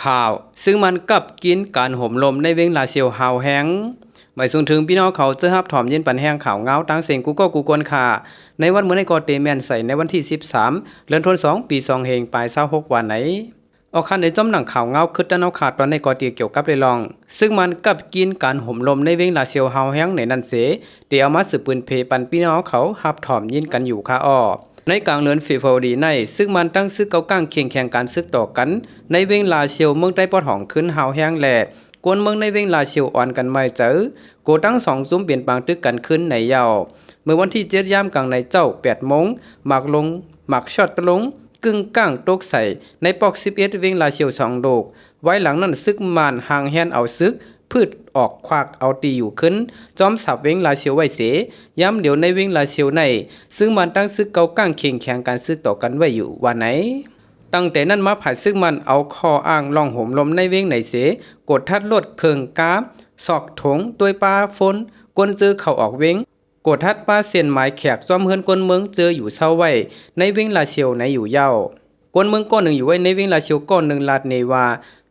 ข่าวซึ่งมันกับกินการห่มลมในเวงลาเซียวหาวแห้งหมายสูงถึงพี่น้องเขาจะรับถอมเย็นปันแห้งข่าวเงาตั้งเสียงกูก็กูกวนค่ะในวันเมื่อในกอเตแมนใส่ในวันที่13เดือนธันวาคมปี2เฮงปลาย26วันไหนออกคันในจอมหนังข่าวเงาคึดด้านเอาขาดตอนในกอเตียเกี่ยวกับเลยลองซึ่งมันกับกินการห่มลมในเวงลาเซียวหาวแห้งในนั้นเสเดี๋ยวเอามาสืบปืนเพปันพี่น้องเขารับถอมยินกันอยู่ค่ะอ้อในกลางเดือนเฟบรุนในซึ่งมันตั้งซึกเกาก้างเคียงแข่งการซึกต่อกันในเวงลาเซียวเมืองได้ปอดหองขึ้นหาวแห้งแหลกวนเมืองในเวงลาเซียวอ่อนกันไม่เจอโกตั้ง2ซุ้มเปลี่ยนปางตึกกันขึ้นในยาวเมื่อวันที่7ยามกลางในเจ้า8 โมงหมักลงหมักช็อตตะลงกึ่งก้างตกใส่ในปอก11เวงลาเซียว2โดกไว้หลังนั้นซึกมานห่างแฮนเอาซึกพืชออกควักเอาตีอยู่ขึ้นจอมสับเวงลาเซียวไว้เสย้ำเดี๋ยวในเวงลาเซียวในซึ่งมันตั้งซึกเกาก้างเข่งแข่งการซึกต่อกันไว้อยู่วันไหนตั้งแต่นั้นมาผัดซึ่งมันเอาคออ้างล่องห่มลมในเวงไหนเสกดทัดลดเคิงกาบศอกถงตัวยปลาฝนกวนเจอเข้าออกเวงกดทัดปลาเสียนหมายแขกจอมเฮือนกวนเมืองเจออยู่เศร้าไว้ในเวงลาเซียวในอยู่เย้ากวนเมืองก้อนหนึ่งอยู่ไว้ในเวงลาเซียวก้อนหนึ่งลาดเนวา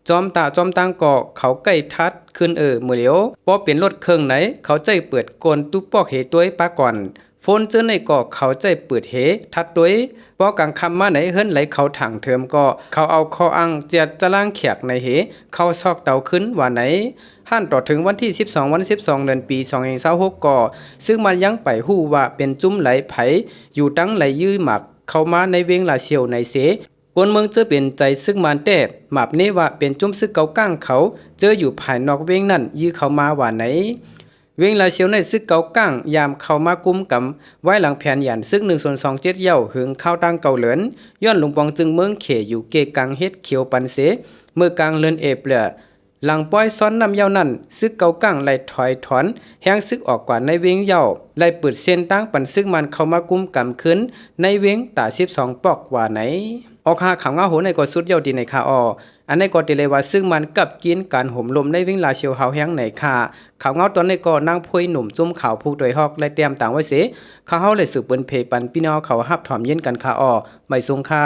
จอมตาจอมตังเกาะเขาใกล้ทัดขึ้นมือเหลียวพอเปลี่ยนรถเครื่องไหนเขาใจเปิดกลตุปอกเหตัวยปาก่อนฝนเจอในเกาะเขาใจเปิดเหทัดตัวยพอกลางคำมาไหนเฮิรนไหลเขาถังเทิมก็เขาเอาคออังเจียดจะล่างแขกในเหเขาซอกเตาขึ้นว่าไหนหั่นต่อถึงวันที่12วัน12เดือนปี2026ก่อซึ่งมันยังไปฮู้ว่าเป็นจุ้มไหลไผอยู่ตั้งไหลยื้อหมักเข้ามาในเวงลาเซียวในเสกวนเมืองเจอเป็นใจซึกมันแต้หมาบเนว่าเป็นจุ้มซึกเกาก้างเขาเจออยู่ภายนอกเวงนั่นยื้อเข้ามาว่าไหนเวงลาเซียวในซึกเกาก้างยามเข้ามากุมกำไว้หลังแผนหยันซึก1/27เย่าหึงเข้าตั้งเกาเหลินย้อนหลวงปองจึงเมืองเขอยู่เกกังเฮ็ดเขียวปันเสเมื่อกลางเลือนเอเปลหลังป้อยซ้อนนำเย่านั่นซึกเกาก้างไล่ถอยถอนแห้งซึกออกกว่าในเวงเย่าไล่เปิดเส้นตั้งปันซึกมันเข้ามากุมกำขึ้นในเวงตา12ปอกว่าไหนออกหาขังอาโหในกอสุดเย่าดีในคาออันในกอติเลยว่าซึ่งมันกับกินการห่มลมในเวงลาเซียวหาวแห้งในคาข่าวเงาตอนในกอนั่งพุยหนุ่มจุ้มข่าวผูกโดยฮอกและเตรียมต่างไว้เสข้าเฮาเลยสืบเปิ้นเพปันพี่น้องเขาฮับถอมเย็นกันคาไม่ทรงค่า